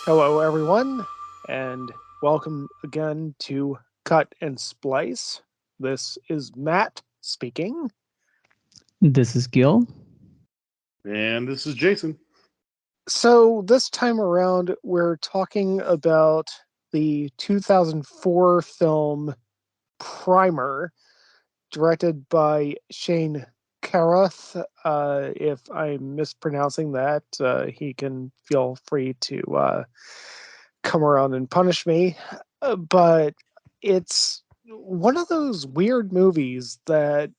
Hello, everyone, and welcome again to Cut and Splice. This is Matt speaking. This is Gil. And this is Jason. So, this time around, we're talking about the 2004 film Primer, directed by Shane Carruth. If I'm mispronouncing that, he can feel free to come around and punish me. But it's one of those weird movies that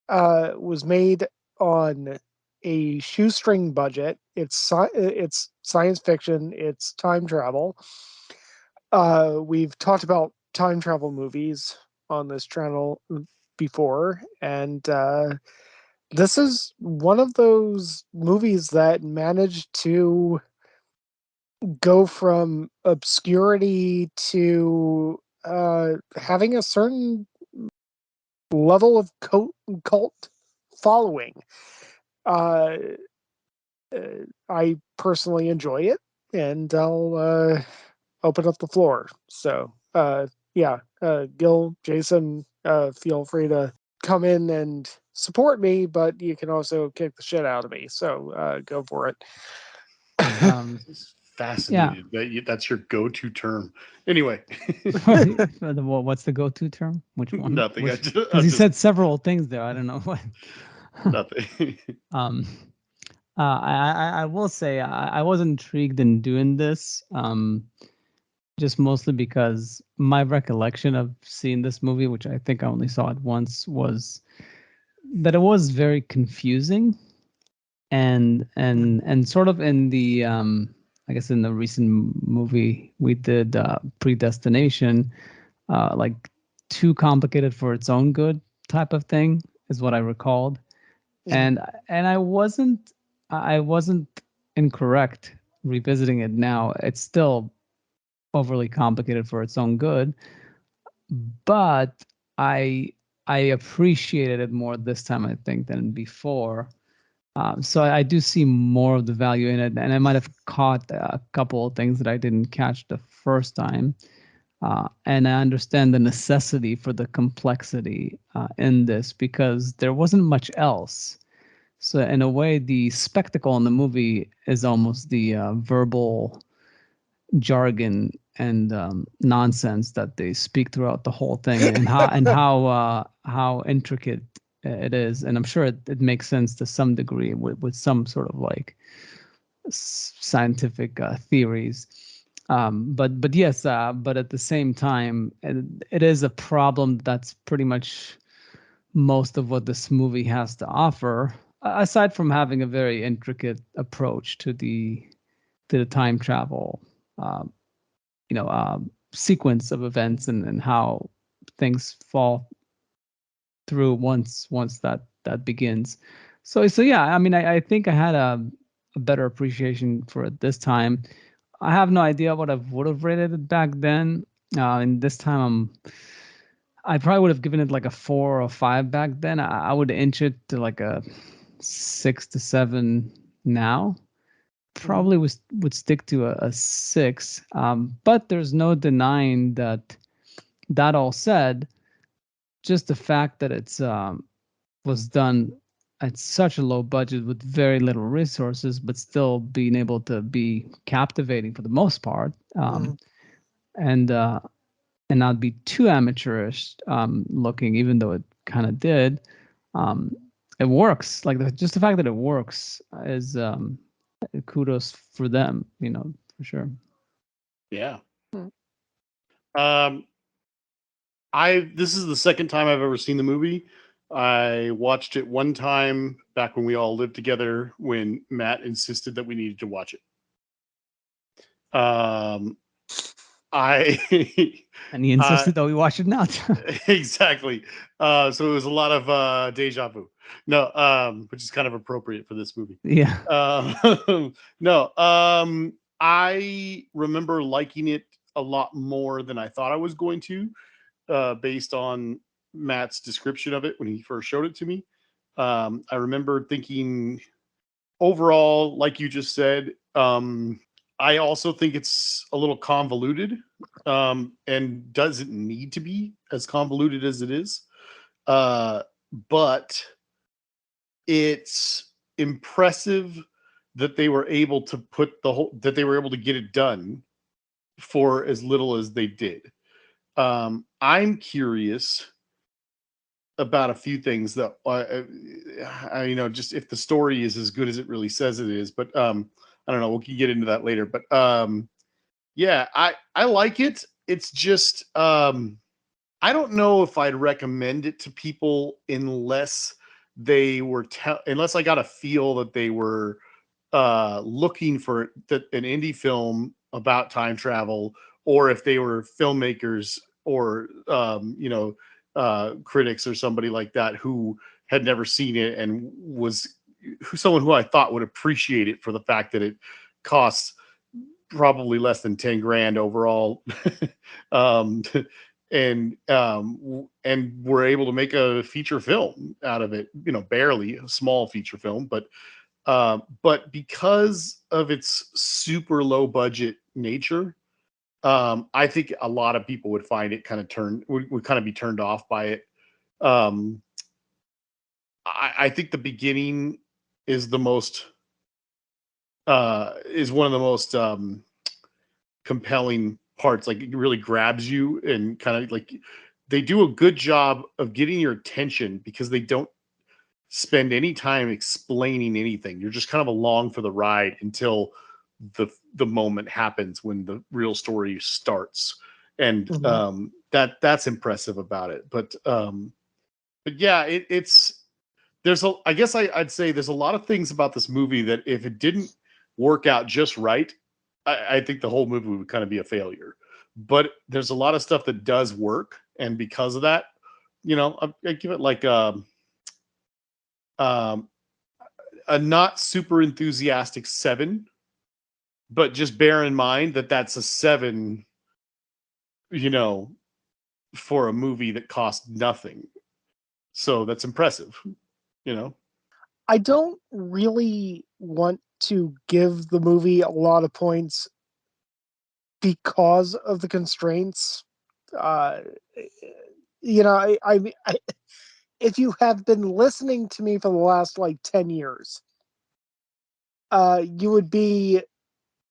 was made on a shoestring budget. It's science fiction. It's time travel. We've talked about time travel movies on this channel before, and this is one of those movies that managed to go from obscurity to having a certain level of cult following. Uh, I personally enjoy it, and I'll open up the floor. So, yeah, Gil, Jason, feel free to come in and support me, but you can also kick the shit out of me. So, go for it. Um, It's yeah. fascinated that's your go-to term. Anyway, What's the go-to term? Which one? nothing. Which? Because I'm you just said several things there. I don't know what. nothing. um, I will say I was intrigued in doing this. Just mostly because my recollection of seeing this movie, which I think I only saw it once, was that it was very confusing and sort of in the I guess in the recent movie we did, Predestination, like too complicated for its own good type of thing is what I recalled. Mhm. And I wasn't incorrect revisiting it now. It's still overly complicated for its own good, but I I appreciated it more this time, I think, than before. So I do see more of the value in it, and I might have caught a couple of things that I didn't catch the first time. And I understand the necessity for the complexity in this because there wasn't much else. So in a way, the spectacle in the movie is almost the verbal jargon and nonsense that they speak throughout the whole thing, and how intricate it is. And I'm sure it makes sense to some degree with some sort of like scientific theories. But yes, but at the same time, it is a problem that's pretty much most of what this movie has to offer. Aside from having a very intricate approach to the time travel, um, sequence of events, and how things fall through once that begins. So yeah, I mean, I think I had a better appreciation for it this time. I have no idea what I would have rated it back then. And this time I probably would have given it like a 4 or 5 back then. I would inch it to like a 6 to 7 now. Mhm. Probably would stick to a 6. But there's no denying that. That all said, just the fact that it's was done at such a low budget with very little resources, but still being able to be captivating for the most part, Mhm. and uh, and not be too amateurish looking, even though it kind of did. Um, it works. Like just the fact that it works is kudos for them. For sure. Yeah. Mhm. Um, I This is the second time I've ever seen the movie. I watched it one time back when we all lived together when Matt insisted that we needed to watch it. I And he I insisted that we watch it now. exactly. So it was a lot of deja vu. No, which is kind of appropriate for this movie. Yeah. No, I remember liking it a lot more than I thought I was going to, based on Matt's description of it when he first showed it to me. I remember thinking overall, like you just said, I also think it's a little convoluted, and doesn't need to be as convoluted as it is. But it's impressive that they were able to get it done for as little as they did. I'm curious about a few things that just if the story is as good as it really says it is, but I don't know. We can get into that later, but yeah, I like it. It's just I don't know if I'd recommend it to people unless unless I got a feel that they were looking for an indie film about time travel, or if they were filmmakers or critics or somebody like that who had never seen it and was someone who I thought would appreciate it for the fact that it costs probably less than 10 grand overall. um, and we're able to make a feature film out of it, barely a small feature film, but because of its super low budget nature, I think a lot of people would find it would kind of be turned off by it. Um, I think the beginning is is one of the most compelling parts. Like, it really grabs you, and kind of like they do a good job of getting your attention because they don't spend any time explaining anything. You're just kind of along for the ride until the moment happens when the real story starts. And that's impressive about it. But yeah, it's I guess I'd say there's a lot of things about this movie that if it didn't work out just right, I think the whole movie would kind of be a failure. But there's a lot of stuff that does work, and because of that, I give it like um, a not super enthusiastic 7, but just bear in mind that that's a 7, you know, for a movie that cost nothing. So that's impressive, you know. I don't really want to give the movie a lot of points because of the constraints. Uh, I if you have been listening to me for the last like 10 years, you would be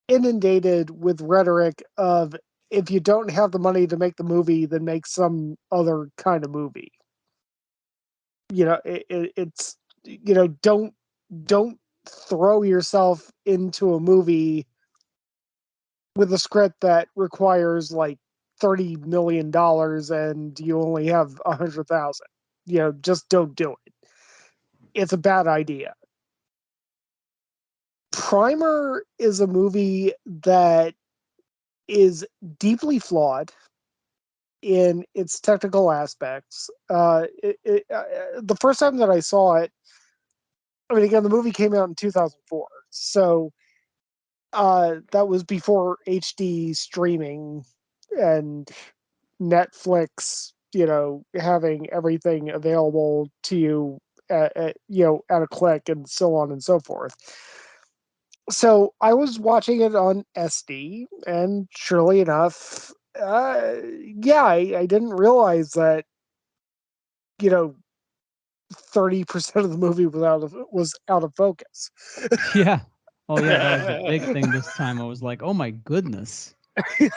inundated with rhetoric of, if you don't have the money to make the movie, then make some other kind of movie. It's don't throw yourself into a movie with a script that requires like $30 million and you only have 100,000. Just don't do it. It's a bad idea. Primer is a movie that is deeply flawed in its technical aspects. The first time that I saw it, I mean, again, the movie came out in 2004, so that was before HD streaming and Netflix, having everything available to you at a click, and so on and so forth. So I was watching it on SD, and surely enough, yeah, I didn't realize that, you know, 30% of the movie was out of focus. Yeah. Oh yeah, that was the big thing this time. I was like, oh my goodness,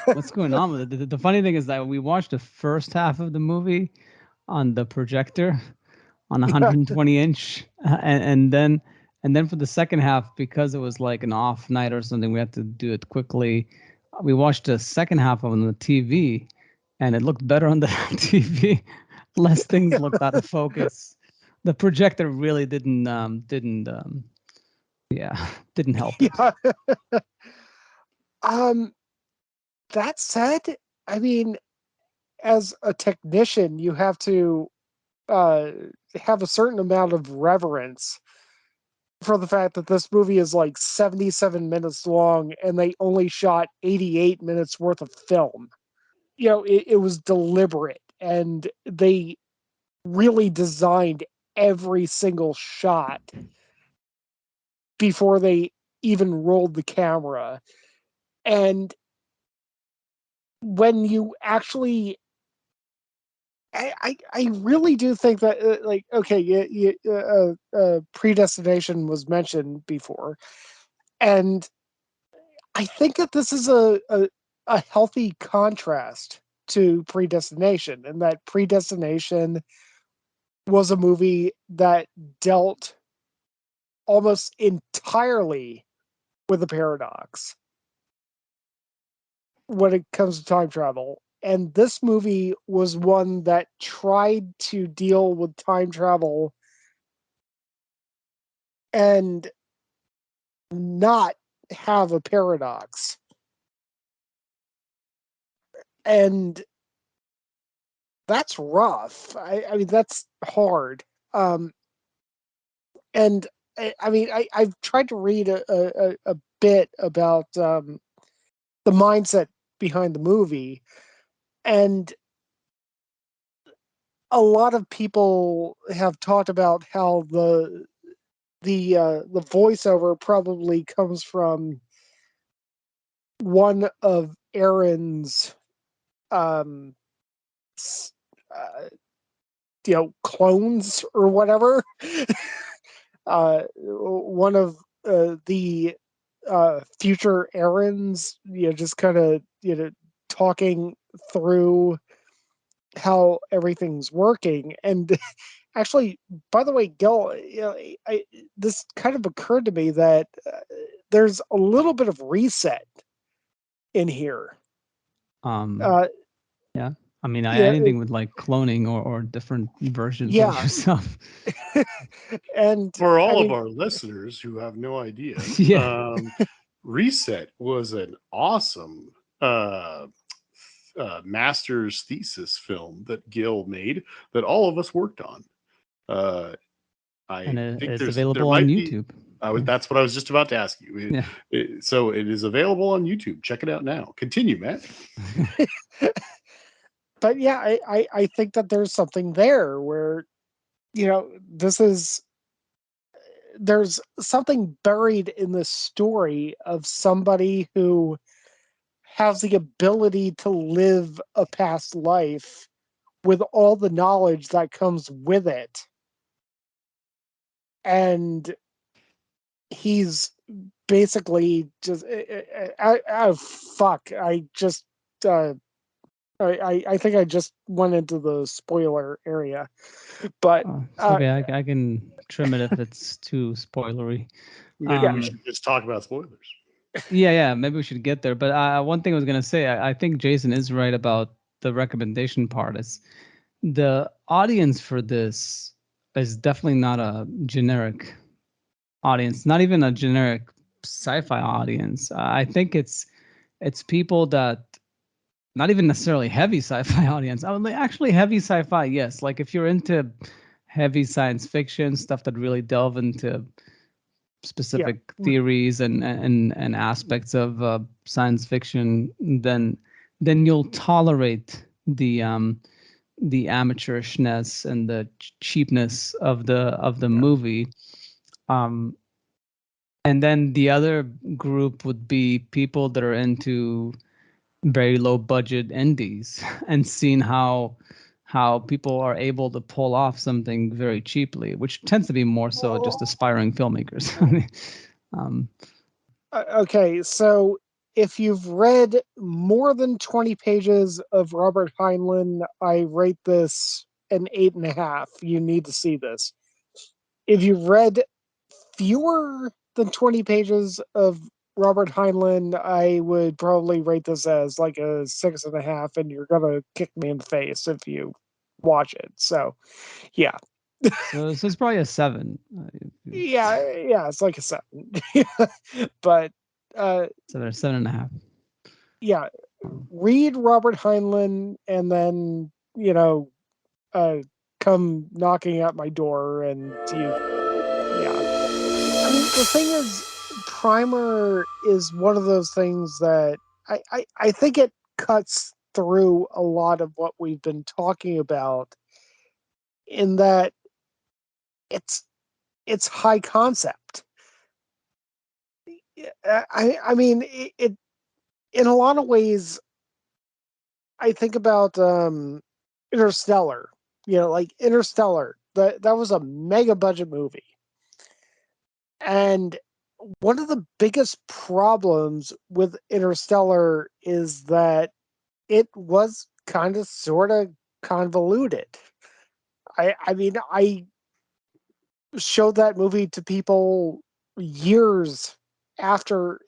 what's going on with it? The funny thing is that we watched the first half of the movie on the projector on 120 inch, and then for the second half, because it was like an off night or something, we had to do it quickly. We watched the second half on the TV, and it looked better on the TV. Less things looked out of focus. The projector really didn't help it. Yeah. Um, that said, I mean, as a technician, you have to uh, have a certain amount of reverence for the fact that this movie is like 77 minutes long and they only shot 88 minutes worth of film. It was deliberate, and they really designed every single shot before they even rolled the camera. And when you actually, I really do think that predestination was mentioned before, and I think that this is a healthy contrast to Predestination, and that Predestination was a movie that dealt almost entirely with a paradox when it comes to time travel. And this movie was one that tried to deal with time travel and not have a paradox. And that's rough. I mean, that's hard. Um, and I mean, I've tried to read a bit about the mindset behind the movie, and a lot of people have talked about how the voiceover probably comes from one of Aaron's um uh, clones or whatever. One of the future Aarons, just kind of talking through how everything's working. And actually, by the way, Gil, this kind of occurred to me that there's a little bit of reset in here. Um, Uh, yeah. I mean, yeah, anything with like cloning or different versions of yeah, yourself. and For I all of mean, our listeners who have no idea, Yeah. Reset was an awesome master's thesis film that Gil made that all of us worked on. Uh, And I think it's there available on might be. YouTube. That's what I was just about to ask you. Yeah. So it is available on YouTube. Check it out now. Continue, Matt. but yeah, I think that there's something there where this is there's something buried in the story of somebody who has the ability to live a past life with all the knowledge that comes with it. And he's basically just fuck. Uh, I think I just went into the spoiler area, but It's okay. I can trim it if it's too spoilery. Maybe we should just talk about spoilers. Yeah. Maybe we should get there. But one thing I was gonna say, I think Jason is right about the recommendation part. Is the audience for this is definitely not a generic audience, not even a generic sci-fi audience. I think it's people that not even necessarily heavy sci-fi audience. I would actually heavy sci-fi, yes. Like if you're into heavy science fiction stuff that really delve into yeah, specific theories and aspects of science fiction, then you'll tolerate the amateurishness and the cheapness of the movie. Um, and then the other group would be people that are into very low budget indies and seeing how people are able to pull off something very cheaply, which tends to be more so just aspiring filmmakers. um, okay, so if you've read more than 20 pages of Robert Heinlein, I rate this an 8.5. You need to see this. If you've read fewer than 20 pages of Robert Heinlein, I would probably rate this as like a 6.5, and you're gonna kick me in the face if you watch it. So, yeah, so it's probably a 7. yeah, it's like a 7. But Seven or 7.5. yeah, read Robert Heinlein, and then uh, come knocking at my door, and yeah. I mean, the thing is, Primer is one of those things that I think it cuts through a lot of what we've been talking about, in that it's high concept. I mean, in a lot of ways, I think about Interstellar. Like Interstellar. That was a mega budget movie. And one of the biggest problems with Interstellar is that it was kind of sort of convoluted. I mean, I showed that movie to people years after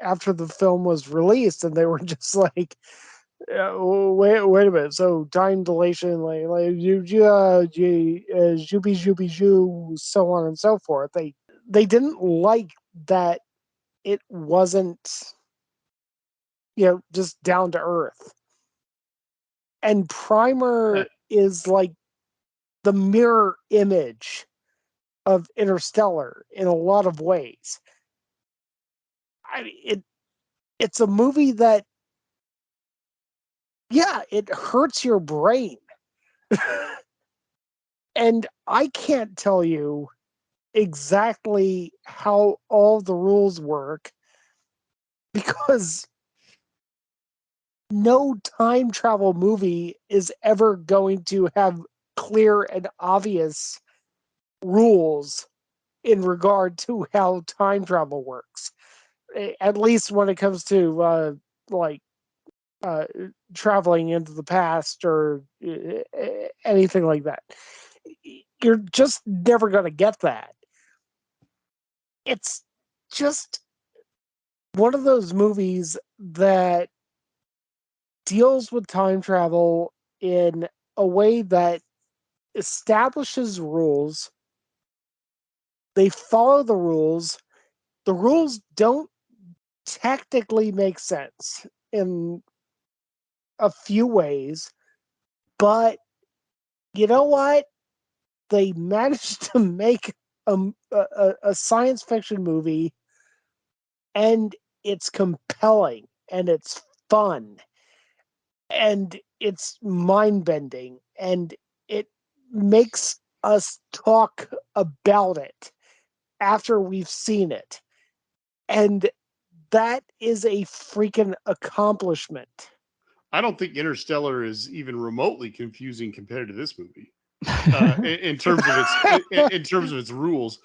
after the film was released, and they were just like, wait a minute. So time dilation, like you, zhooby zhooby zoo, so on and so forth. They didn't like that it wasn't, just down to earth. And Primer is like the mirror image of Interstellar in a lot of ways. I mean, it's a movie that, yeah, it hurts your brain. And I can't tell you exactly how all the rules work because no time travel movie is ever going to have clear and obvious rules in regard to how time travel works. At least when it comes to like uh, traveling into the past or anything like that. You're just never going to get that. It's just one of those movies that deals with time travel in a way that establishes rules. They follow the rules. The rules don't technically make sense in a few ways, but you know what? They managed to make a science fiction movie, and it's compelling, and it's fun, and it's mind bending, and it makes us talk about it after we've seen it. And that is a freaking accomplishment. I don't think Interstellar is even remotely confusing compared to this movie in terms of its rules.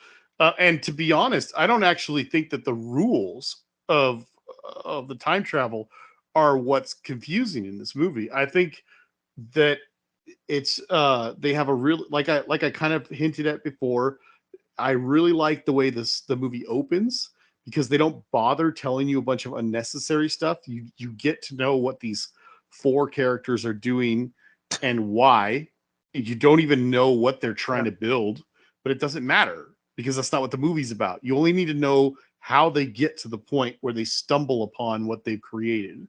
And to be honest, I don't actually think that the rules of of the time travel are what's confusing in this movie. I think that it's they have a real, like I kind of hinted at before. I really like the way the movie opens because they don't bother telling you a bunch of unnecessary stuff. You get to know what these four characters are doing and why. You don't even know what they're trying to build, but it doesn't matter because that's not what the movie's about. You only need to know how they get to the point where they stumble upon what they've created.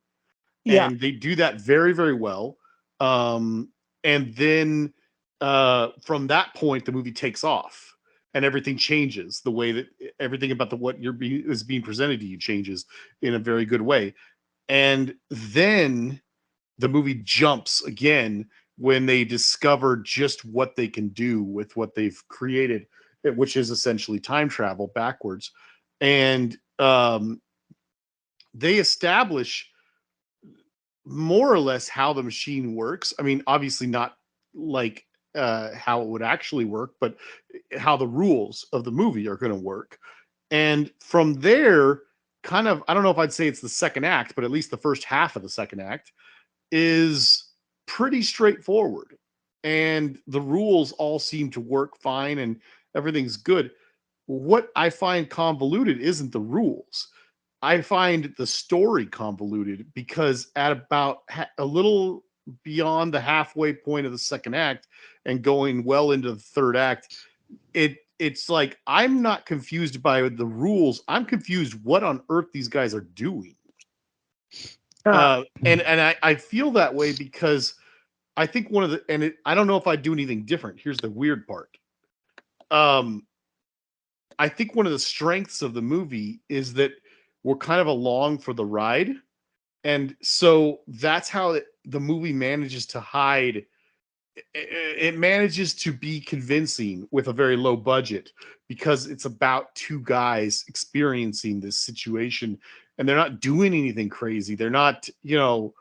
Yeah. And they do that very, very well. And then from that point, the movie takes off and everything changes. The way that everything about what is being presented to you changes in a very good way. And then the movie jumps again when they discover just what they can do with what they've created, which is essentially time travel backwards. And they establish more or less how the machine works. I mean, obviously not like how it would actually work, but how the rules of the movie are going to work. And from there, kind of, I don't know if I'd say it's the second act, but at least the first half of the second act is pretty straightforward. And the rules all seem to work fine and everything's good. What I find convoluted isn't the rules. I find the story convoluted because at about a little beyond the halfway point of the second act and going well into the third act, it's like I'm not confused by the rules. I'm confused what on earth these guys are doing. And I feel that way because I think one of the I don't know if I'd do anything different. Here's the weird part. I think one of the strengths of the movie is that we're kind of along for the ride. And so that's how the movie manages to hide it manages to be convincing with a very low budget because it's about two guys experiencing this situation, and they're not doing anything crazy. They're not, they're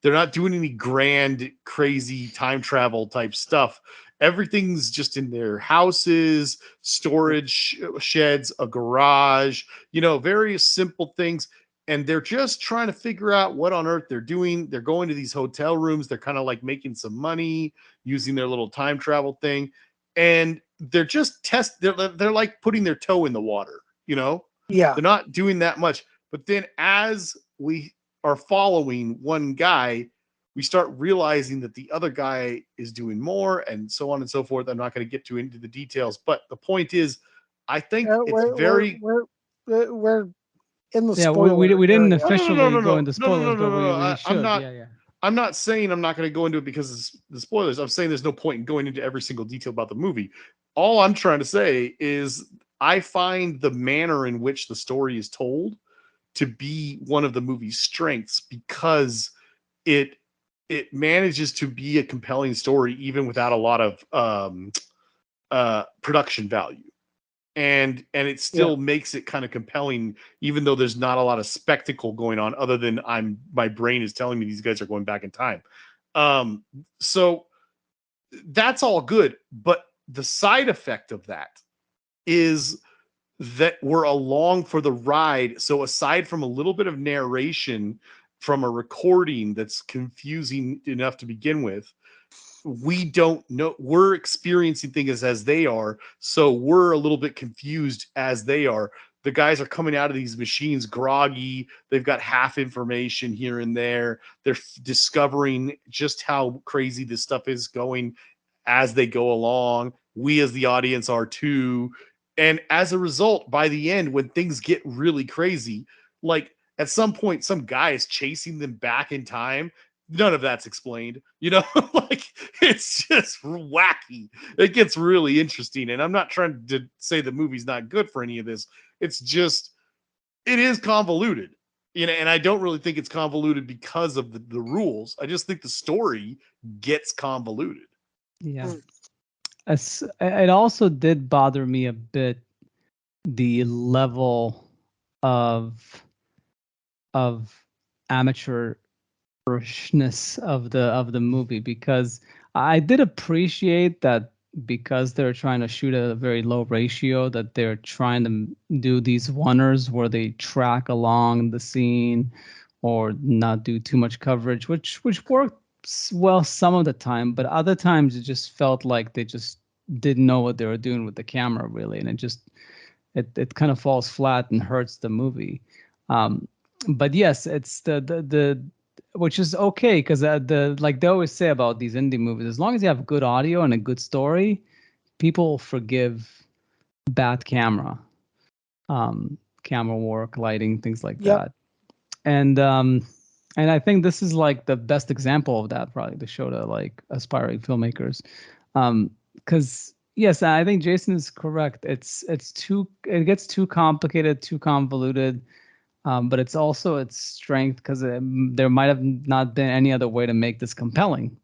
not doing any grand, crazy time travel type stuff. Everything's just in their houses, storage sheds, a garage, various simple things. And they're just trying to figure out what on earth they're doing. They're going to these hotel rooms. They're kind of like making some money using their little time travel thing. And they're just they're like putting their toe in the water, Yeah. They're not doing that much. But then as we are following one guy, we start realizing that the other guy is doing more, and so on and so forth. I'm not going to get into the details, but the point is, I think it's very. We're in the Yeah, spoiler we didn't area. officially go into No, no, no, spoilers, no, but no, no. we I'm should. not. Yeah, yeah. I'm not saying I'm not going to go into it because of the spoilers. I'm saying there's no point in going into every single detail about the movie. All I'm trying to say is I find the manner in which the story is told to be one of the movie's strengths because it manages to be a compelling story even without a lot of production value. And it still makes it kind of compelling, even though there's not a lot of spectacle going on, other than my brain is telling me these guys are going back in time. So that's all good, but the side effect of that is that we're along for the ride. So aside from a little bit of narration from a recording that's confusing enough to begin with, we don't know, we're experiencing things as they are, so we're a little bit confused as they are. The guys are coming out of these machines groggy, they've got half information here and there, they're discovering just how crazy this stuff is going as they go along. We as the audience are too, and as a result, by the end, when things get really crazy, like at some point some guy is chasing them back in time, none of that's explained, like it's just wacky. It gets really interesting, and I'm not trying to say the movie's not good for any of this. It's just, it is convoluted, and I don't really think it's convoluted because of the rules. I just think the story gets convoluted. Yeah. It also did bother me a bit, the level of amateurishness of the movie, because I did appreciate that because they're trying to shoot at a very low ratio, that they're trying to do these oneers where they track along the scene or not do too much coverage, which worked well some of the time, but other times it just felt like they just didn't know what they were doing with the camera really, and it kind of falls flat and hurts the movie. But yes, it's the which is okay, because like they always say about these indie movies, as long as you have good audio and a good story, people forgive bad camera work, lighting, things like Yep. that. And I think this is like the best example of that, probably, to show to like aspiring filmmakers. Because yes, I think Jason is correct. It gets too complicated, too convoluted. But it's also its strength, because there might have not been any other way to make this compelling,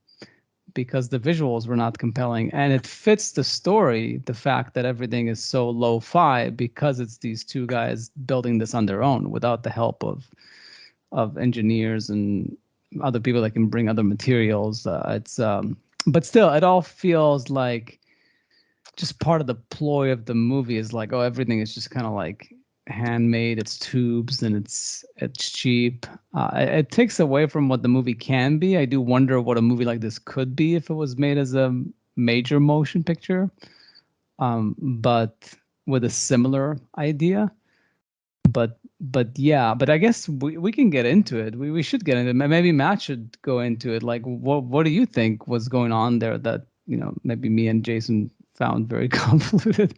because the visuals were not compelling, and it fits the story, the fact that everything is so lo-fi, because it's these two guys building this on their own without the help of engineers and other people that can bring other materials. But still, it all feels like just part of the ploy of the movie is like, oh, everything is just kind of like handmade, it's tubes, and it's cheap. It takes away from what the movie can be. I do wonder what a movie like this could be if it was made as a major motion picture, but with a similar idea. But I guess we can get into it. We should get into it. Maybe Matt should go into it. Like, what do you think was going on there that maybe me and Jason found very convoluted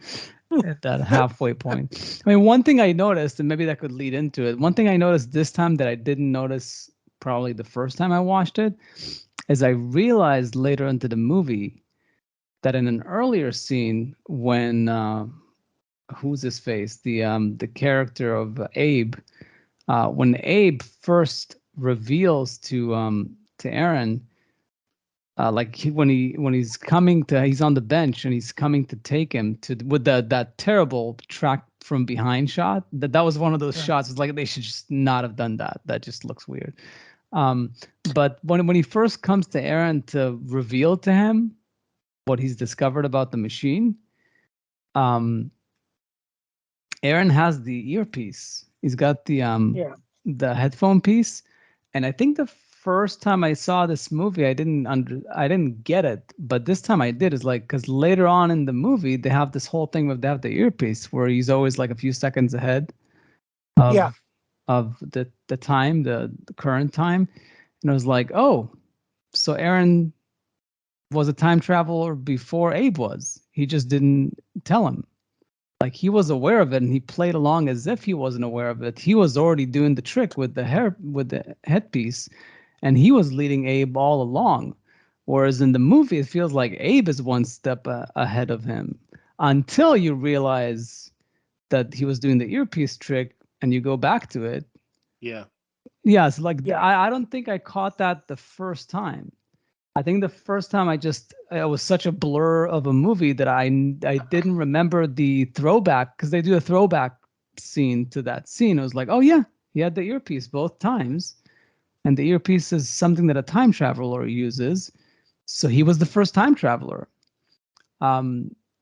at that halfway point? I mean, one thing I noticed, and maybe that could lead into it. One thing I noticed this time that I didn't notice probably the first time I watched it, is I realized later into the movie that in an earlier scene when who's his face, the character of Abe, when Abe first reveals to Aaron when he's coming to, he's on the bench and he's coming to take him to with that terrible track from behind shot. That was one of those shots. It's like they should just not have done that. That just looks weird. But when he first comes to Aaron to reveal to him what he's discovered about the machine, Aaron has the earpiece. He's got the headphone piece, and I think the first time I saw this movie, I didn't get it, but this time I did. Is like, because later on in the movie they have this whole thing with they have the earpiece where he's always like a few seconds ahead of the time, the current time, and I was like, oh, so Aaron was a time traveler before Abe was. He just didn't tell him. Like, he was aware of it and he played along as if he wasn't aware of it. He was already doing the trick with the headpiece, and he was leading Abe all along. Whereas in the movie, it feels like Abe is one step ahead of him until you realize that he was doing the earpiece trick and you go back to it. Yeah. Yeah, it's like, I don't think I caught that the first time. I think the first time it was such a blur of a movie that I didn't remember the throwback, because they do a throwback scene to that scene. It was like, oh yeah, he had the earpiece both times, and the earpiece is something that a time traveler uses, so he was the first time traveler.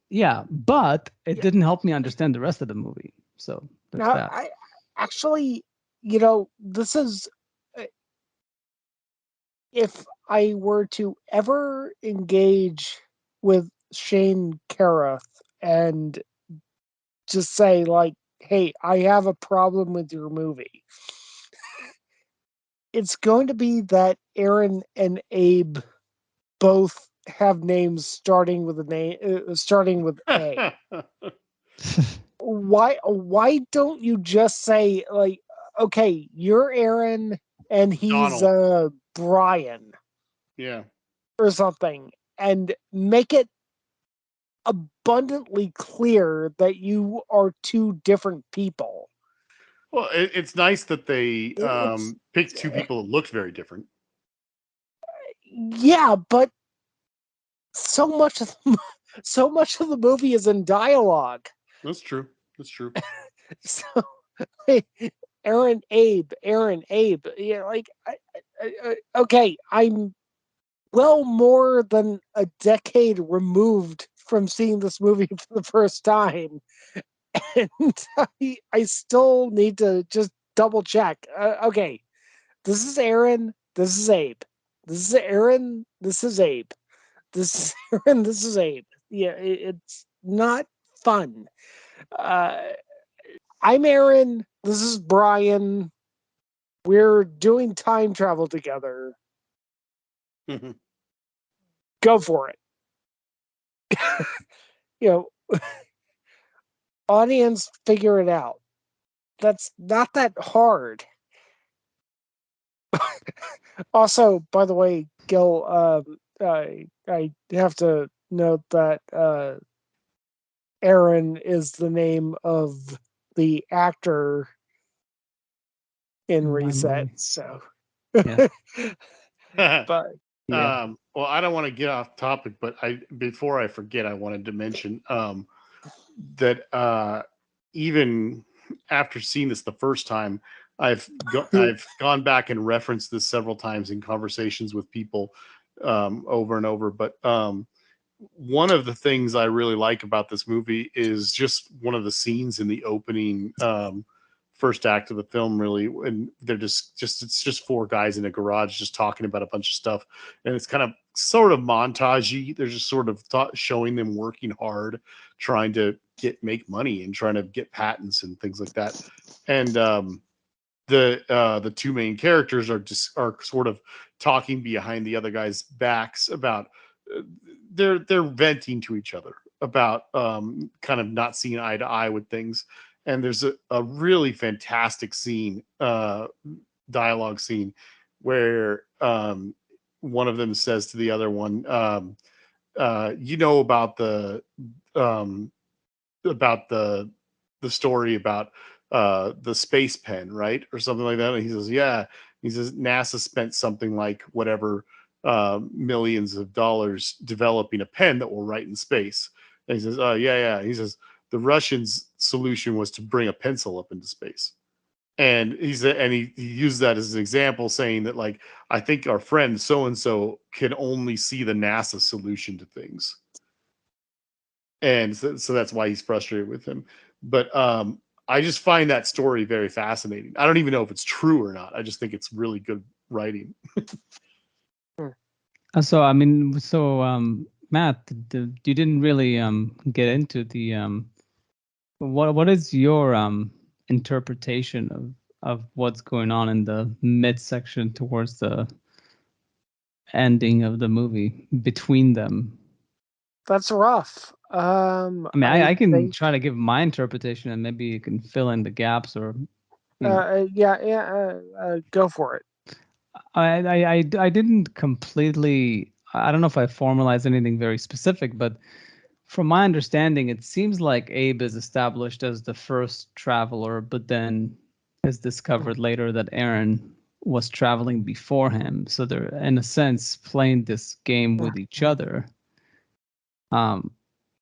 Yeah, but it didn't help me understand the rest of the movie. So there's that. I actually, this is, if I were to ever engage with Shane Carruth and just say, like, hey, I have a problem with your movie, it's going to be that Aaron and Abe both have names starting with A. Why don't you just say, like, okay, you're Aaron and he's Brian. Yeah. Or something, and make it abundantly clear that you are two different people. Well, it's nice that they picked two people that looked very different. Yeah, but so much of the movie is in dialogue. That's true. So, Aaron, Abe. Yeah, like, okay, I'm well more than a decade removed from seeing this movie for the first time, and I still need to just double check. Okay, this is Aaron. This is Abe. This is Aaron. This is Abe. This is Aaron. This is Abe. Yeah, it's not fun. I'm Aaron. This is Brian. We're doing time travel together. Go for it. Audience, figure it out. That's not that hard. Also, by the way, Gil, I have to note that Aaron is the name of the actor in Reset. So, yeah. But yeah. Well, I don't want to get off topic, but before I forget, I wanted to mention that even after seeing this the first time, I've gone back and referenced this several times in conversations with people over and over. But one of the things I really like about this movie is just one of the scenes in the opening first act of the film, really, and they're just it's just four guys in a garage just talking about a bunch of stuff, and it's kind of sort of montagey. They're just sort of showing them working hard, trying to make money and trying to get patents and things like that. And the two main characters are sort of talking behind the other guys' backs about they're venting to each other about kind of not seeing eye to eye with things. And there's a really fantastic scene, dialogue scene, where one of them says to the other one, about the story about the space pen, right? Or something like that. And he says, yeah. He says NASA spent something like whatever millions of dollars developing a pen that will write in space. And he says, "Oh yeah." He says the Russians' solution was to bring a pencil up into space. And he used that as an example, saying that, like, I think our friend so and so can only see the NASA solution to things, and so that's why he's frustrated with him. But I just find that story very fascinating. I don't even know if it's true or not. I just think it's really good writing. So I mean, Matt, you didn't really get into the what is your interpretation of what's going on in the midsection towards the ending of the movie between them? That's rough. I mean, I can think, try to give my interpretation, and maybe you can fill in the gaps, or go for it. I didn't completely. I don't know if I formalized anything very specific, but from my understanding, it seems like Abe is established as the first traveler, but then is discovered later that Aaron was traveling before him. So they're, in a sense, playing this game with each other,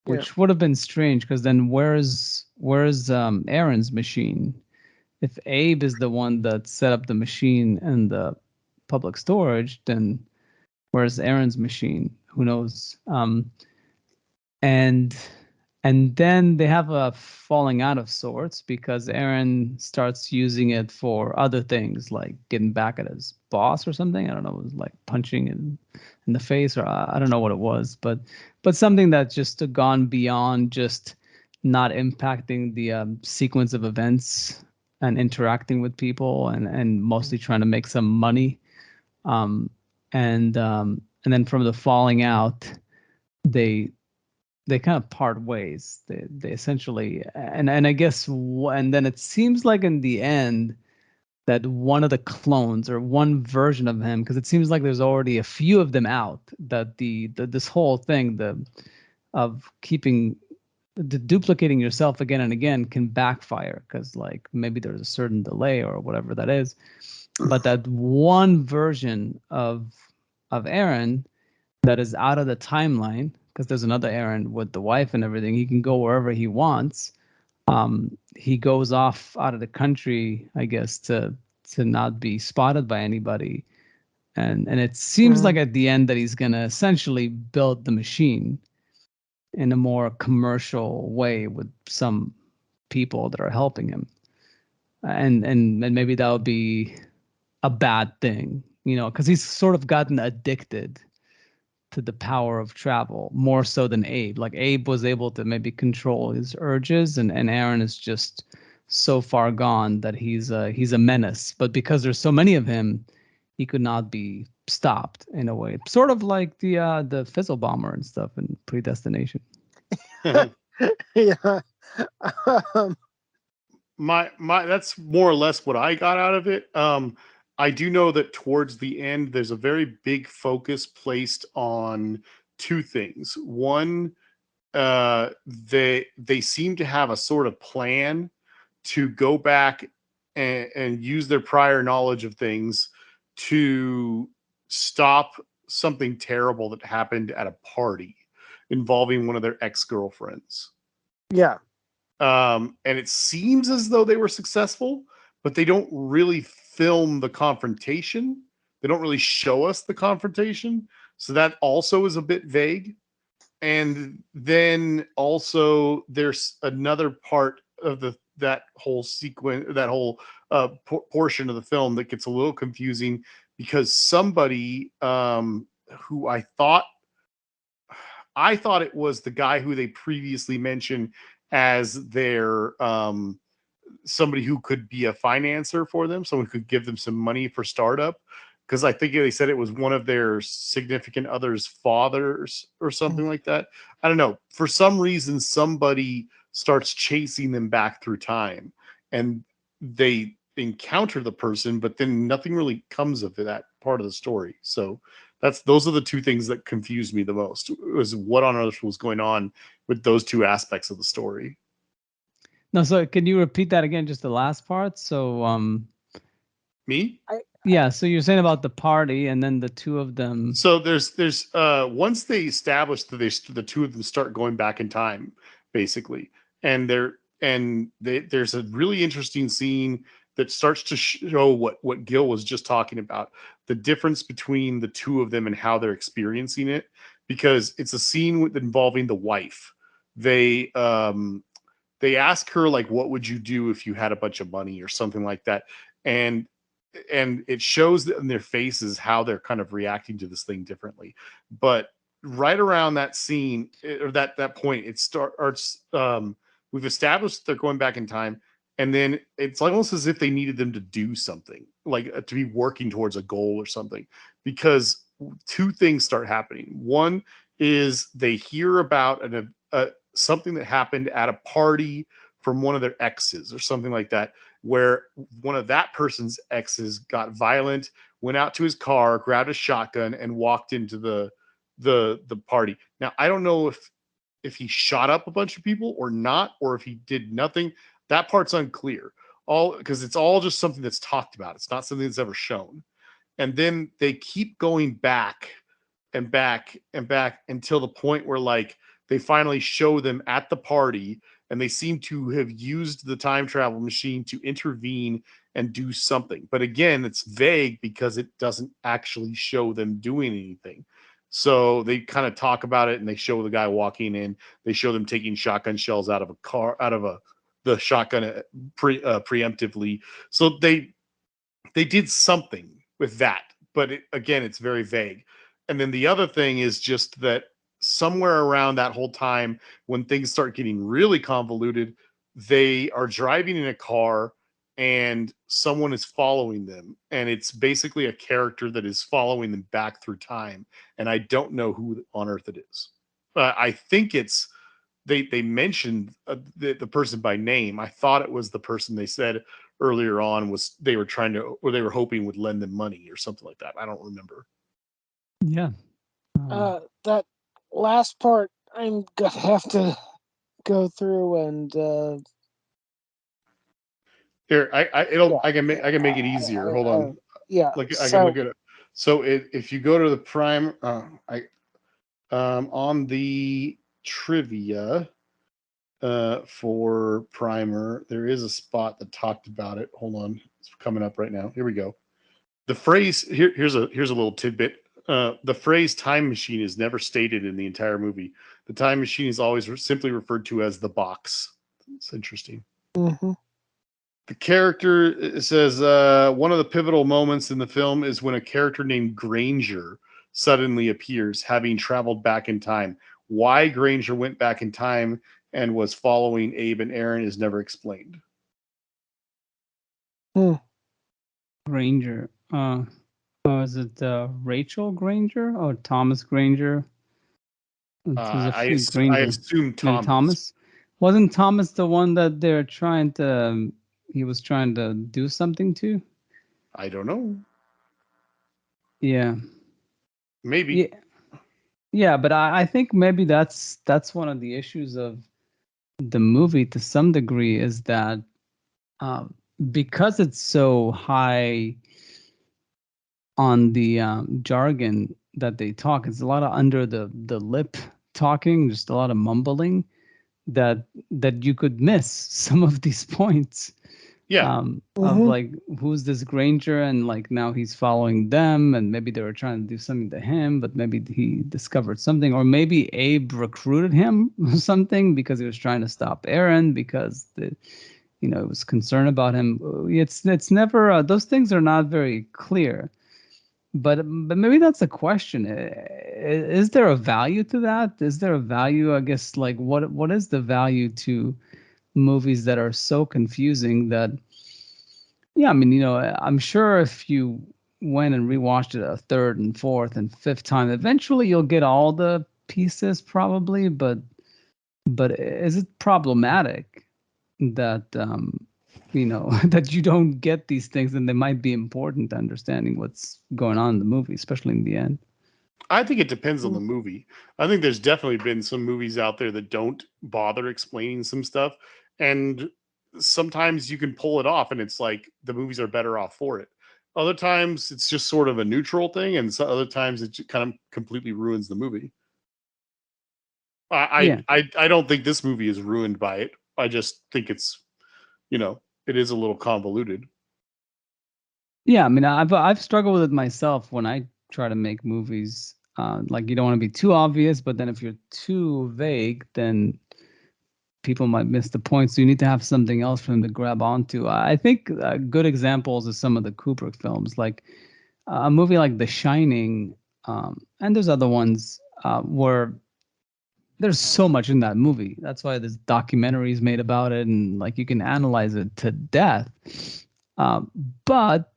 which would have been strange, because then where's Aaron's machine? If Abe is the one that set up the machine and the public storage, then where's Aaron's machine? Who knows? And then they have a falling out of sorts, because Aaron starts using it for other things, like getting back at his boss or something. I don't know, it was like punching in the face, or I don't know what it was, but something that's just gone beyond just not impacting the sequence of events and interacting with people, and mostly trying to make some money. And then from the falling out, they kind of part ways. They essentially, and I guess, and then it seems like in the end that one of the clones, or one version of him, because it seems like there's already a few of them out, that this whole thing, of keeping the duplicating yourself again and again, can backfire, because like maybe there's a certain delay or whatever that is. But that one version of Aaron that is out of the timeline, because there's another Aaron with the wife and everything. He can go wherever he wants. He goes off out of the country, I guess, to not be spotted by anybody. And it seems like at the end that he's gonna essentially build the machine in a more commercial way with some people that are helping him. And maybe that would be a bad thing, because he's sort of gotten addicted to the power of travel more so than Abe. Like Abe was able to maybe control his urges, and Aaron is just so far gone that he's a menace. But because there's so many of him, he could not be stopped in a way. Sort of like the Fizzle Bomber and stuff in Predestination. Yeah. my that's more or less what I got out of it. I do know that towards the end, there's a very big focus placed on two things. One, they seem to have a sort of plan to go back and use their prior knowledge of things to stop something terrible that happened at a party involving one of their ex-girlfriends. Yeah. And it seems as though they were successful, but they don't really film the confrontation. They don't really show us the confrontation. So that also is a bit vague. And then also there's another part of that whole sequence, that whole portion of the film that gets a little confusing, because somebody who I thought it was the guy who they previously mentioned as their somebody who could be a financer for them, someone who could give them some money for startup. Because I think they said it was one of their significant other's fathers or something like that. I don't know. For some reason, somebody starts chasing them back through time, and they encounter the person, but then nothing really comes of that part of the story. So those are the two things that confused me the most, was what on earth was going on with those two aspects of the story. No, so can you repeat that again, just the last part? So Me? Yeah, so you're saying about the party, and then the two of them. So there's once they establish that the two of them start going back in time, basically, and there's a really interesting scene that starts to show what Gil was just talking about, the difference between the two of them and how they're experiencing it, because it's a scene involving the wife. They ask her, like, what would you do if you had a bunch of money or something like that, and it shows in their faces how they're kind of reacting to this thing differently. But right around that scene, or that point, it starts. We've established that they're going back in time, and then it's almost as if they needed them to do something, like to be working towards a goal or something, because two things start happening. One is they hear about something that happened at a party from one of their exes or something like that, where one of that person's exes got violent, went out to his car, grabbed a shotgun, and walked into the party. Now, I don't know if he shot up a bunch of people or not, or if he did nothing. That part's unclear. All because it's all just something that's talked about. It's not something that's ever shown. And then they keep going back and back and back until the point where, like, they finally show them at the party, and they seem to have used the time travel machine to intervene and do something. But again, it's vague because it doesn't actually show them doing anything. So they kind of talk about it, and they show the guy walking in. They show them taking shotgun shells out of a car, out of the shotgun preemptively. So they did something with that, but again, it's very vague. And then the other thing is just that somewhere around that whole time, when things start getting really convoluted, they are driving in a car and someone is following them. And it's basically a character that is following them back through time. And I don't know who on earth it is. I think it's they mentioned the person by name. I thought it was the person they said earlier on was they were trying to, or they were hoping would lend them money or something like that. I don't remember. Yeah. That last part, I'm gonna have to go through and Here, yeah, I can make it easier. Hold on, yeah. like I can look So at it. So if you go to the prime, I on the trivia for primer, there is a spot that talked about it. Hold on, it's coming up right now. Here we go. The phrase here's a little tidbit. The phrase "time machine" is never stated in the entire movie. The time machine is always simply referred to as the box. It's interesting. mhm. The character, it says, one of the pivotal moments in the film is when a character named Granger suddenly appears, having traveled back in time. Why Granger went back in time and was following Abe and Aaron is never explained. Granger. Is it Rachel Granger or Thomas Granger? There's a few I Granger. assume Maybe Thomas. Wasn't Thomas the one that they're trying to? He was trying to do something to. I don't know. Yeah. Maybe. Yeah. Yeah, but I think maybe that's one of the issues of the movie to some degree is that because it's so high on the jargon that they talk, it's a lot of under the lip talking, just a lot of mumbling that you could miss some of these points. Yeah. Of like, who's this Granger, and like now he's following them, and maybe they were trying to do something to him, but maybe he discovered something, or maybe Abe recruited him or something because he was trying to stop Aaron because he was concerned about him. It's never those things are not very clear. But maybe that's a question. Is there a value to that? Is there a value? I guess, like, what is the value to movies that are so confusing that, yeah, I mean, I'm sure if you went and rewatched it a third and fourth and fifth time, eventually you'll get all the pieces probably, but is it problematic that that you don't get these things, and they might be important to understanding what's going on in the movie, especially in the end? I think it depends on the movie. I think there's definitely been some movies out there that don't bother explaining some stuff. And sometimes you can pull it off and it's like the movies are better off for it. Other times it's just sort of a neutral thing, and so other times it kind of completely ruins the movie. Yeah. I don't think this movie is ruined by it. I just think it's, it is a little convoluted. Yeah, I mean, I've struggled with it myself when I try to make movies. Like, you don't want to be too obvious, but then if you're too vague, then people might miss the point. So you need to have something else for them to grab onto. I think good examples of some of the Kubrick films, like a movie like The Shining, and there's other ones where there's so much in that movie. That's why there's documentaries made about it, and like you can analyze it to death. But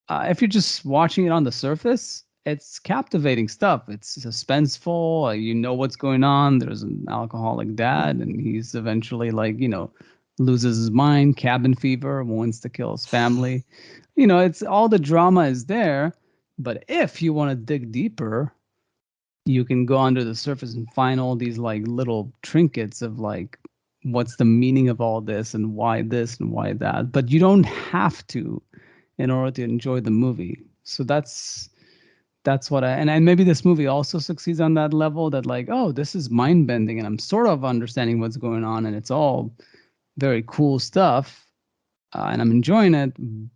if you're just watching it on the surface, it's captivating stuff. It's suspenseful. You know what's going on. There's an alcoholic dad, and he's eventually like, loses his mind, cabin fever, wants to kill his family. It's all the drama is there. But if you want to dig deeper, you can go under the surface and find all these like little trinkets of like what's the meaning of all this and why this and why that. But you don't have to in order to enjoy the movie. So that's what and maybe this movie also succeeds on that level, that like, oh, this is mind bending and I'm sort of understanding what's going on and it's all very cool stuff, and I'm enjoying it,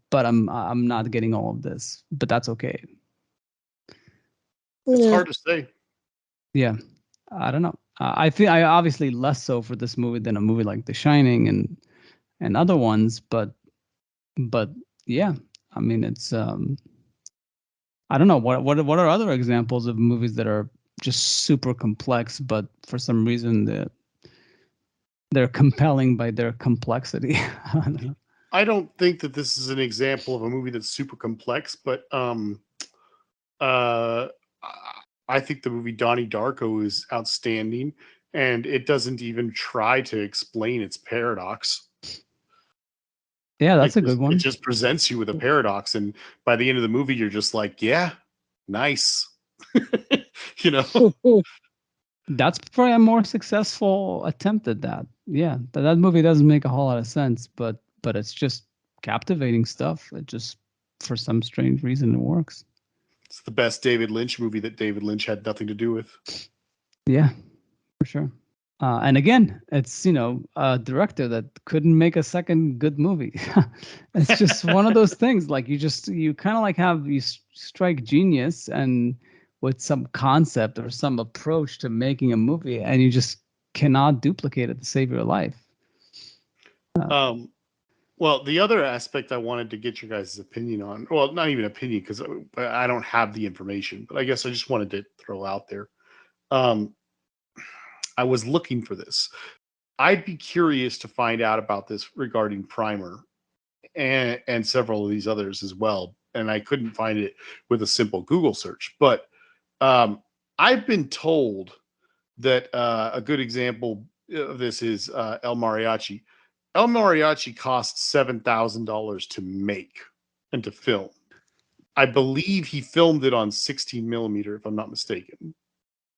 but I'm not getting all of this, but that's okay. It's Yeah. hard to say. Yeah, I don't know. I feel I obviously less so for this movie than a movie like The Shining and other ones, but yeah, I mean it's I don't know what are other examples of movies that are just super complex, but for some reason they're compelling by their complexity. I don't know. I don't think that this is an example of a movie that's super complex, but uh, I think the movie Donnie Darko is outstanding, and it doesn't even try to explain its paradox. Yeah, that's a good It one. just presents you with a paradox, and by the end of the movie, you're just like, yeah, nice. you know, That's probably a more successful attempt at that. Yeah, that movie doesn't make a whole lot of sense, but it's just captivating stuff. It just for some strange reason it works. it's the best David Lynch movie that David Lynch had nothing to do with. Yeah, for sure. And again, it's a director that couldn't make a second good movie. It's just one of those things. Like you kind of like have you strike genius and with some concept or some approach to making a movie, and you just cannot duplicate it to save your life. Um, well, the other aspect I wanted to get your guys' opinion on, well, not even opinion because I don't have the information, but I guess I just wanted to throw out there. Um, I was looking for this. I'd be curious to find out about this regarding Primer and several of these others as well. And I couldn't find it with a simple Google search. But I've been told that a good example of this is El Mariachi. El Mariachi cost $7,000 to make and to film. I believe he filmed it on 16 millimeter, if I'm not mistaken.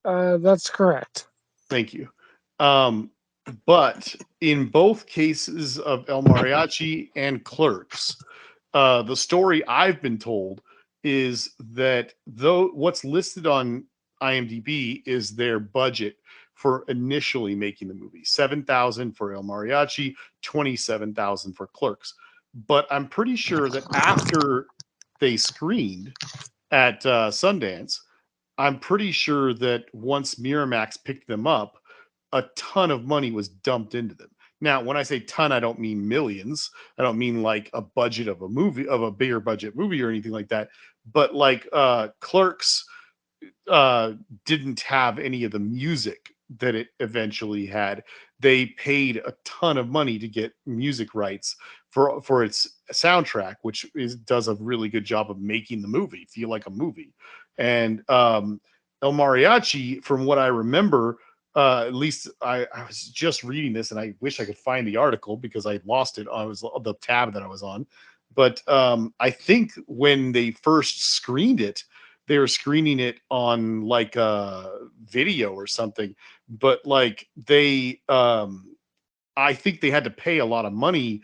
That's correct. Thank you. But in both cases of El Mariachi and Clerks, the story I've been told is that though what's listed on IMDb is their budget for initially making the movie, 7,000 for El Mariachi, 27,000 for Clerks. But I'm pretty sure that after they screened at Sundance, I'm pretty sure that once Miramax picked them up, a ton of money was dumped into them. Now, when I say ton, I don't mean millions. I don't mean like a budget of a movie, of a bigger budget movie or anything like that. But like Clerks didn't have any of the music that it eventually had. They paid a ton of money to get music rights for its soundtrack, which does a really good job of making the movie feel like a movie. And El Mariachi, from what I remember, at least I was just reading this, and I wish I could find the article because I lost it. I was the tab that I was on, but I think when they first screened it, they were screening it on like a video or something. But like I think they had to pay a lot of money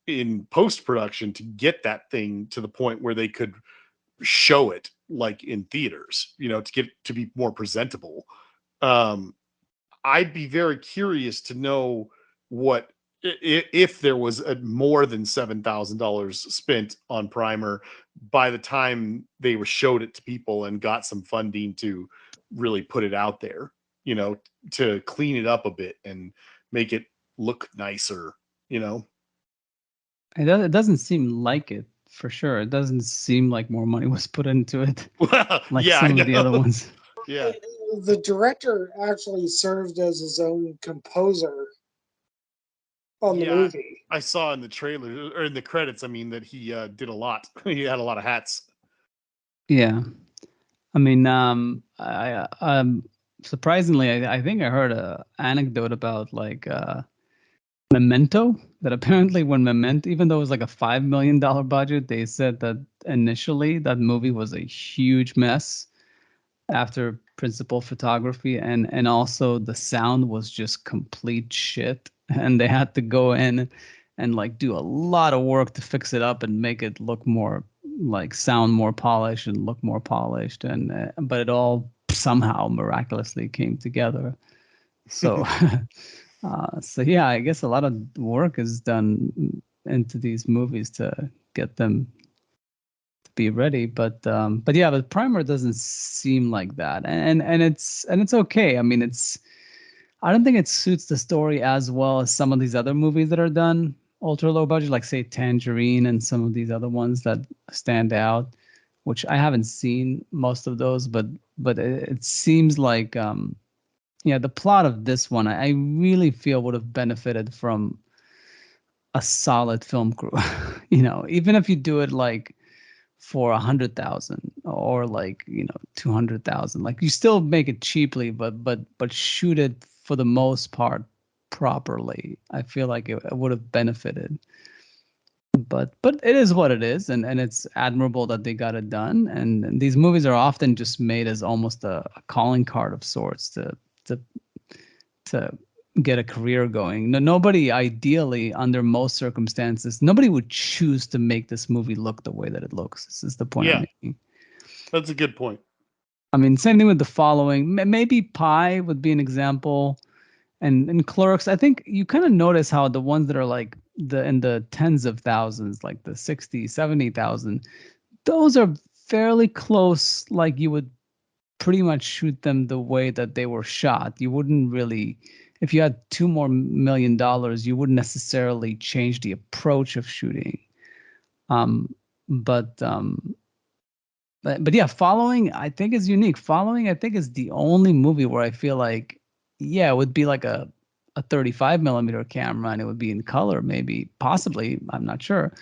in post production to get that thing to the point where they could show it like in theaters, to get to be more presentable. Um, I'd be very curious to know what if there was a more than $7,000 spent on Primer by the time they were showed it to people and got some funding to really put it out there, to clean it up a bit and make it look nicer, It doesn't seem like it for sure. It doesn't seem like more money was put into it, Well, like yeah, I some of the other know. ones. Yeah. The director actually served as his own composer on the Yeah, movie. I saw in the trailer or in the credits, I mean, that he did a lot. He had a lot of hats. Yeah, I mean, surprisingly, I think I heard a anecdote about like Memento, that apparently when Memento, even though it was like a $5 million budget, they said that initially that movie was a huge mess after principal photography, and also the sound was just complete shit, and they had to go in and like do a lot of work to fix it up and make it look more like sound more polished and look more polished, and but it all somehow miraculously came together. So so yeah, I guess a lot of work is done into these movies to get them to be ready. But yeah, but Primer doesn't seem like that, and it's okay. I mean, I don't think it suits the story as well as some of these other movies that are done ultra low budget, like say Tangerine and some of these other ones that stand out, which I haven't seen most of those, but it seems like yeah, the plot of this one I really feel would have benefited from a solid film crew. Even if you do it like for 100,000 or like 200,000, like you still make it cheaply, but shoot it for the most part properly. I feel like it would have benefited. But it is what it is, and it's admirable that they got it done. And these movies are often just made as almost a calling card of sorts to to get a career going. No, nobody ideally, under most circumstances, nobody would choose to make this movie look the way that it looks. This is the point I'm Yeah, making. that's a good point. I mean, same thing with The Following. Maybe Pi would be an example, and Clerks. I think you kind of notice how the ones that are like in the tens of thousands, like the 60, 70,000, those are fairly close. Like you would pretty much shoot them the way that they were shot. You wouldn't really, if you had $2 more million, you wouldn't necessarily change the approach of shooting. Um, but but yeah, Following I think is unique. Following I think is the only movie where I feel like, yeah, it would be like a 35 millimeter camera and it would be in color, maybe, possibly, I'm not sure.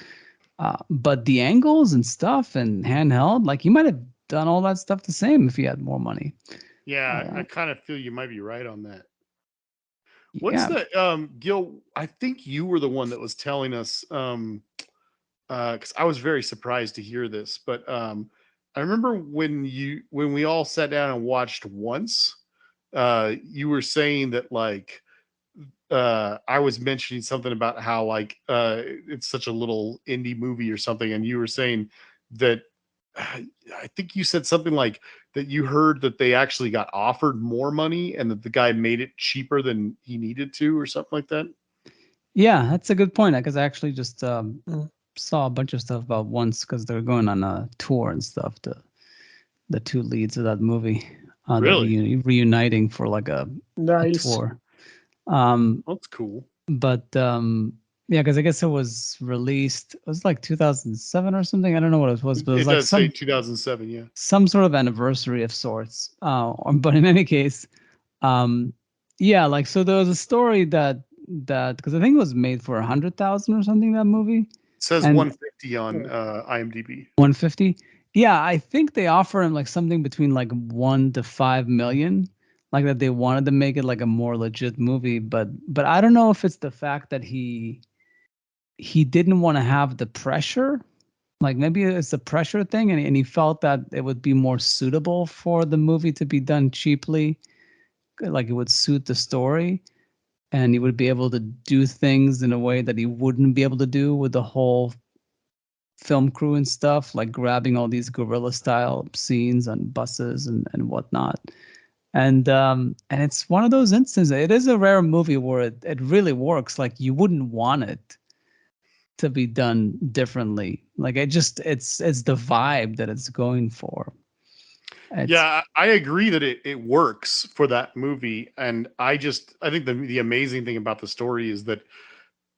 But the angles and stuff and handheld, like you might have done all that stuff the same if you had more money. Yeah, I Uh, kind of feel you might be right on that. What's yeah, the Gil? I think you were the one that was telling us because I was very surprised to hear this, but I remember when we all sat down and watched once, you were saying that like I was mentioning something about how like it's such a little indie movie or something, and you were saying that I think you said something like that you heard that they actually got offered more money and that the guy made it cheaper than he needed to or something like that. yeah, that's a good point, because I actually just Mm. saw a bunch of stuff about once, because they're going on a tour and stuff. The two leads of that movie, they're Really? reuniting for like a Nice. tour. Um, That's cool. but yeah, because I guess it was released, it was like 2007 or something. I don't know what it was, but it was It like does say 2007. Yeah. some sort of anniversary of sorts. But in any case, um, yeah, like, so there was a story that because I think it was made for 100,000 or something, that movie, It says and 150 on IMDb. 150. Yeah, I think they offer him like something between like 1 to 5 million, like that they wanted to make it like a more legit movie. But I don't know if it's the fact that he didn't want to have the pressure. Like maybe it's a pressure thing, and he felt that it would be more suitable for the movie to be done cheaply, like it would suit the story. and he would be able to do things in a way that he wouldn't be able to do with the whole film crew and stuff, like grabbing all these guerrilla style scenes on buses and whatnot. And it's one of those instances. It is a rare movie where it really works. Like you wouldn't want it to be done differently. Like it's the vibe that it's going for. Yeah, I agree that it works for that movie, and I think the amazing thing about the story is that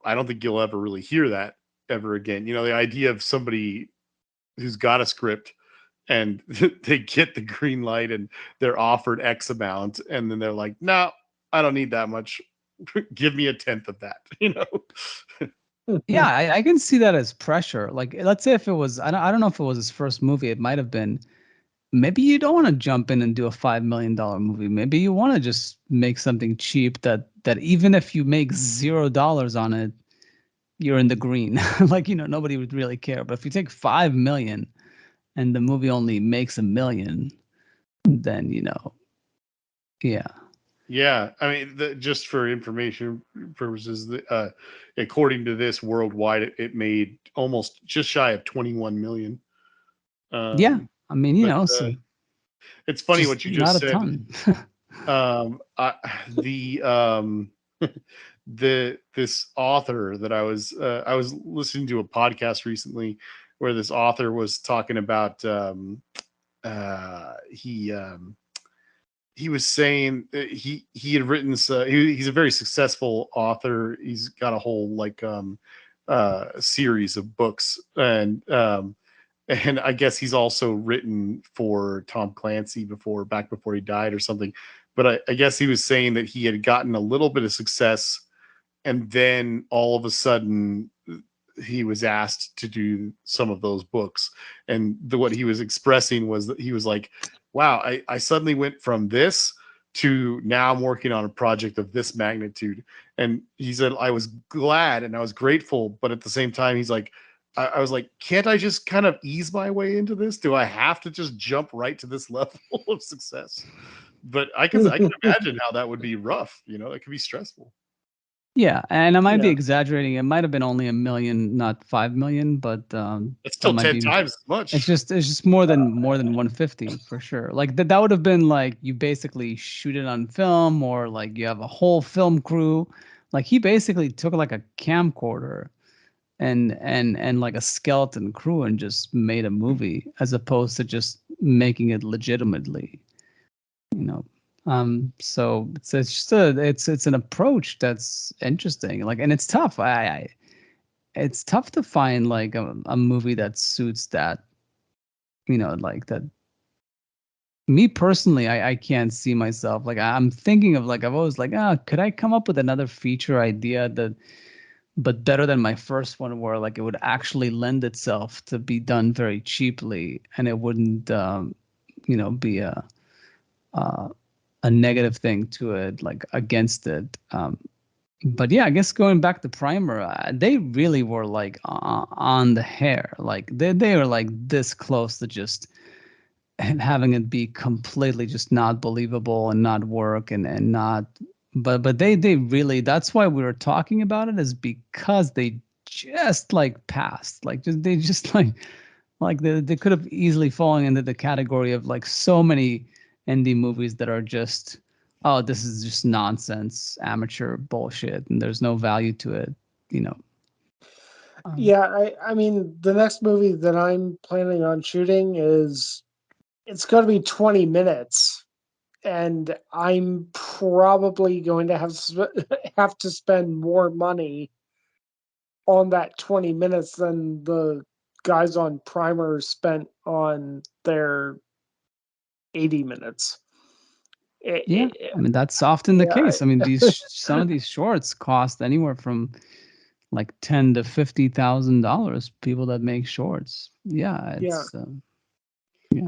I don't think you'll ever really hear that ever again. The idea of somebody who's got a script and they get the green light and they're offered X amount, and then they're like, "No, I don't need that much. Give me a tenth of that." Yeah, I can see that as pressure. Like, let's say if it was, I don't know if it was his first movie, it might have been. Maybe you don't want to jump in and do a $5 million movie. Maybe you want to just make something cheap that even if you make $0 on it, you're in the green. Like, nobody would really care. But if you take 5 million and the movie only makes $1 million, then yeah. Yeah, I mean, just for information purposes, according to this, worldwide, it made almost just shy of 21 million. Yeah, I mean, But so it's funny just what you not just a said. ton. The this author that I was listening to a podcast recently where this author was talking about he was saying he had written he's a very successful author. He's got a whole series of books, and I guess he's also written for Tom Clancy back before he died or something. But I guess he was saying that he had gotten a little bit of success, and then all of a sudden he was asked to do some of those books. And what he was expressing was that he was like, wow, I suddenly went from this to now I'm working on a project of this magnitude. And he said, I was glad and I was grateful. But at the same time, he's like, I was like, can't I just kind of ease my way into this? Do I have to just jump right to this level of success? But I can imagine how that would be rough. It could be stressful. Yeah, and I might be Yeah. exaggerating. It might have been only 1 million, not 5 million, but It's that still might 10 be. times as much. It's just more than 150 for sure. Like that would have been like you basically shoot it on film, or like you have a whole film crew. Like he basically took like a camcorder and like a skeleton crew and just made a movie, as opposed to just making it legitimately. You know, so it's just it's an approach that's interesting. Like, and it's tough. It's tough to find like a movie that suits that. Like that. Me personally, I can't see myself. Like I'm thinking of like I've always like, could I come up with another feature idea but better than my first one, where like it would actually lend itself to be done very cheaply, and it wouldn't be uh, a negative thing to it, like against it. But yeah, I guess going back to Primer, they really were like on the hair. Like they were like this close to just having it be completely just not believable and not work and not. But they really, that's why we were talking about it, is because they just like passed, like they just like they could have easily fallen into the category of like so many indie movies that are just, oh, this is just nonsense, amateur bullshit, and there's no value to it, you know. Yeah, I mean, the next movie that I'm planning on shooting it's going to be 20 minutes, and I'm probably going to have to spend more money on that 20 minutes than the guys on Primer spent on their 80 minutes. Yeah, I mean that's often the Yeah, case. I mean, some of these shorts cost anywhere from like $10,000 to $50,000. People that make shorts, yeah, yeah, it's yeah.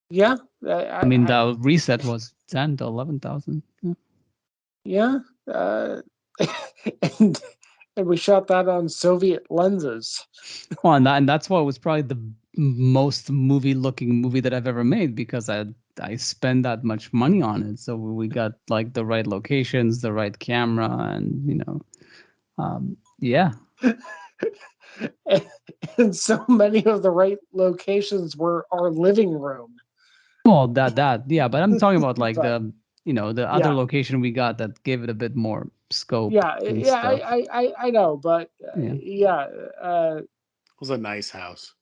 yeah. I mean, the reset was 10 to 11,000. Yeah. Yeah, and And we shot that on Soviet lenses. Well, and that's why it was probably the most movie-looking movie that I've ever made, because I spend that much money on it. So we got like the right locations, the right camera, and yeah. And so many of the right locations were our living room. Well, yeah, but I'm talking about like But, the other yeah. location we got that gave it a bit more scope. Yeah, and yeah, stuff. I know, but Yeah. It was a nice house.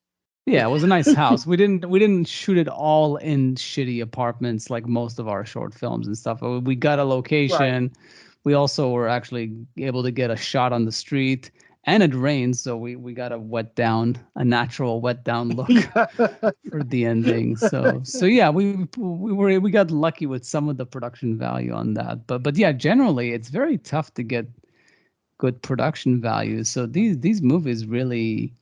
Yeah, it was a nice house. We didn't shoot it all in shitty apartments like most of our short films and stuff. We got a location. Right. We also were actually able to get a shot on the street, and it rained, so we got a natural wet down look for the ending. So yeah, we got lucky with some of the production value on that. But yeah, generally it's very tough to get good production value. So these movies really,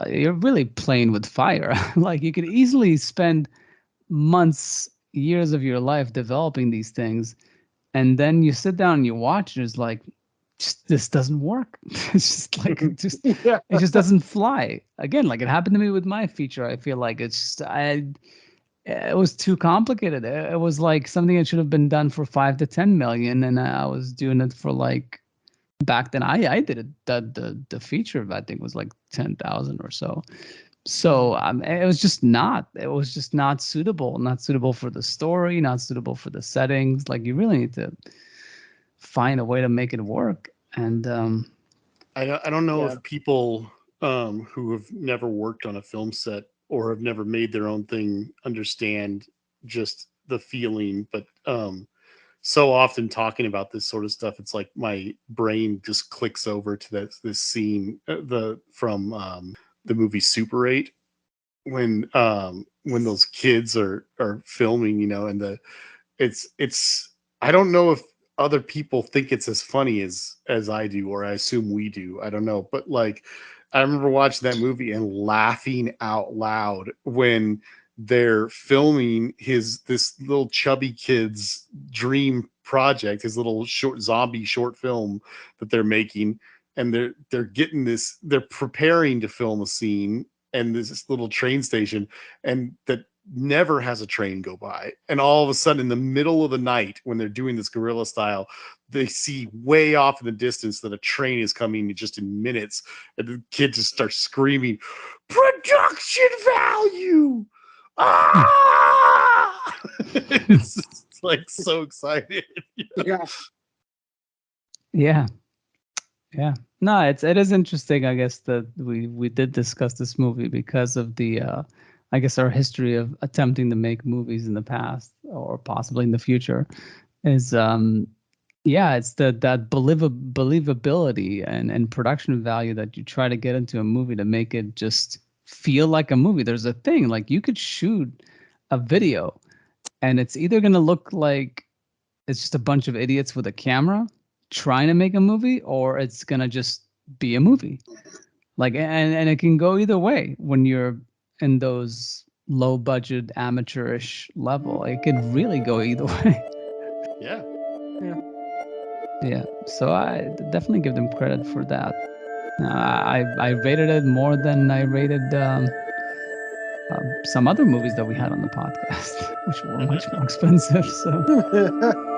you're really playing with fire. Like you could easily spend months, years of your life developing these things, and then you sit down and you watch, and it's like, this doesn't work. It's just like it just doesn't fly. Again, like it happened to me with my feature. I feel like it was too complicated. It was like something that should have been done for 5 to 10 million, and I was doing it for like, back then I did it, the feature I think was like 10,000 or so. So it was just not suitable for the story, not suitable for the settings. Like you really need to find a way to make it work. And I don't know Yeah. if people who have never worked on a film set or have never made their own thing understand just the feeling, but so often talking about this sort of stuff, it's like my brain just clicks over to this scene from the movie Super 8, when those kids are filming, and it's I don't know if other people think it's as funny as I do, or I assume we do. I don't know, but like I remember watching that movie and laughing out loud when they're filming this little chubby kid's dream project, his little short zombie short film that they're making, and they're preparing to film a scene, and this little train station, and that never has a train go by, and all of a sudden in the middle of the night when they're doing this guerrilla style, they see way off in the distance that a train is coming just in minutes, and the kid just starts screaming, "Production value!" Ah! It's like so excited. Yeah. Yeah. No, it is interesting, I guess, that we did discuss this movie because of the I guess our history of attempting to make movies in the past, or possibly in the future, is yeah, it's that believability and production value that you try to get into a movie to make it just feel like a movie. There's a thing, like you could shoot a video and it's either going to look like it's just a bunch of idiots with a camera trying to make a movie, or it's going to just be a movie. Like, and it can go either way when you're in those low budget amateurish level. It could really go either way. Yeah. Yeah, so I definitely give them credit for that. I rated it more than I rated some other movies that we had on the podcast, which were much more expensive. So